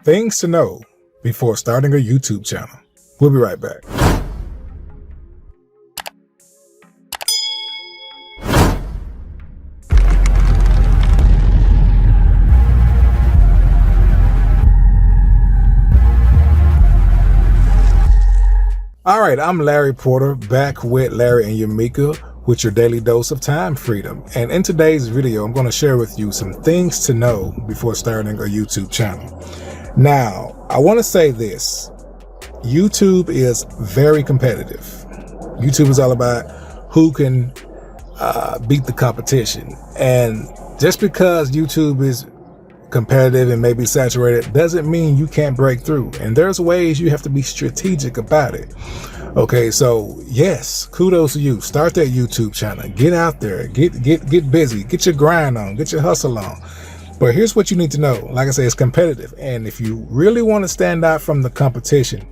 Things to know before starting a YouTube channel. We'll be right back. All right, I'm Larry Porter, back with Larry and UMEKA with your daily dose of time freedom. And in today's video, I'm going to share with you some things to know before starting a YouTube channel. Now, I want to say this. YouTube is very competitive. YouTube is all about who can beat the competition. And just because YouTube is competitive and maybe saturated doesn't mean you can't break through. And there's ways you have to be strategic about it. Okay, so yes, kudos to you. Start that YouTube channel. Get out there. Get busy. Get your grind on. Get your hustle on. But here's what you need to know. Like I say, it's competitive. And if you really want to stand out from the competition,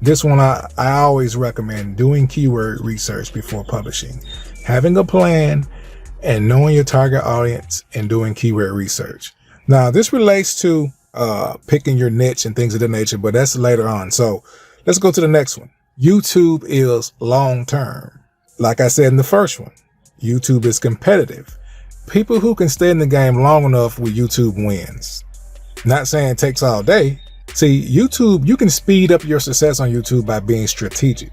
this one I always recommend doing keyword research before publishing. Having a plan and knowing your target audience and doing keyword research. Now, this relates to picking your niche and things of that nature, but that's later on. So let's go to the next one. YouTube is long term. Like I said in the first one, YouTube is competitive. People who can stay in the game long enough with YouTube wins. Not saying it takes all day. See, YouTube, you can speed up your success on YouTube by being strategic.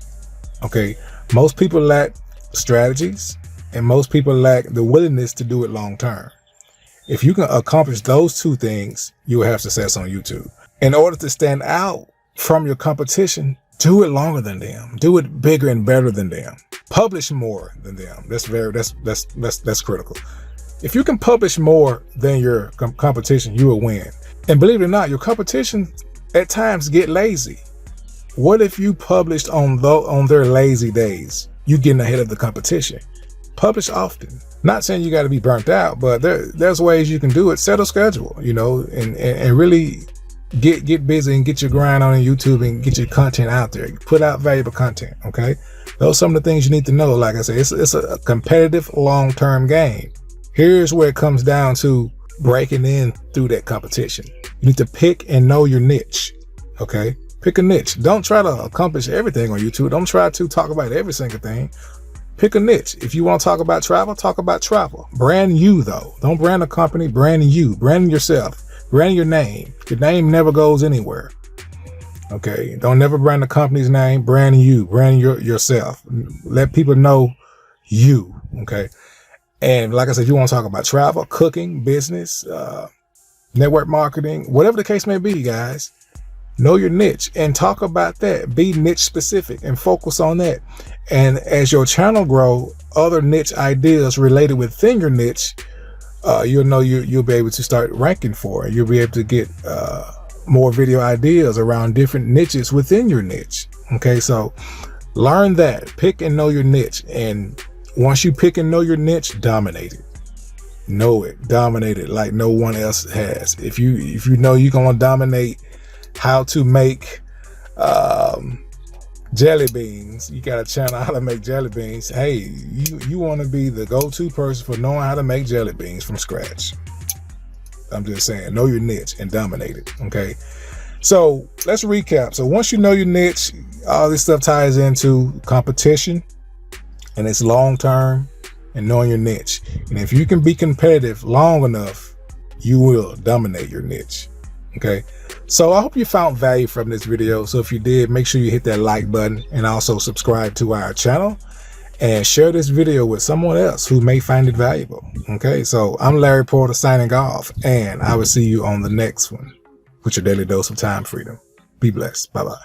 Okay, most people lack strategies and most people lack the willingness to do it long term. If you can accomplish those two things, you will have success on YouTube. In order to stand out from your competition, do it longer than them. Do it bigger and better than them. Publish more than them. That's critical. If you can publish more than your competition, you will win. And believe it or not, your competition at times get lazy. What if you published on their lazy days? You getting ahead of the competition. Publish often. Not saying you got to be burnt out, but there's ways you can do it. Set a schedule, you know, and really get busy and get your grind on YouTube and get your content out there. Put out valuable content. Okay, those are some of the things you need to know. Like I said, it's a competitive long-term game. Here's where it comes down to breaking in through that competition. You need to pick and know your niche. Okay, pick a niche. Don't try to accomplish everything on YouTube. Don't try to talk about every single thing. Pick a niche. If you want to talk about travel, talk about travel. Brand you though. Don't brand a company, brand you. Brand yourself. Brand your name. Your name never goes anywhere. Okay. Don't never brand the company's name. Brand you. Brand yourself. Let people know you. Okay. And like I said, if you want to talk about travel, cooking, business, network marketing, whatever the case may be, guys, know your niche and talk about that. Be niche specific and focus on that. And as your channel grow, other niche ideas related within your niche, you'll know you'll be able to start ranking for it. You'll be able to get more video ideas around different niches within your niche. Okay, so learn that. Pick and know your niche. And once you pick and know your niche, dominate it. Know it. Dominate it like no one else has. If you know you're gonna dominate how to make jelly beans, you got a channel how to make jelly beans. Hey, you want to be the go-to person for knowing how to make jelly beans from scratch. I'm just saying, know your niche and dominate it. Okay, so let's recap. So once you know your niche, all this stuff ties into competition, and it's long-term, and knowing your niche. And if you can be competitive long enough, you will dominate your niche. Okay, so I hope you found value from this video. So if you did, make sure you hit that like button and also subscribe to our channel and share this video with someone else who may find it valuable. Okay, so I'm Larry Porter signing off, and I will see you on the next one with your daily dose of time freedom. Be blessed. Bye-bye.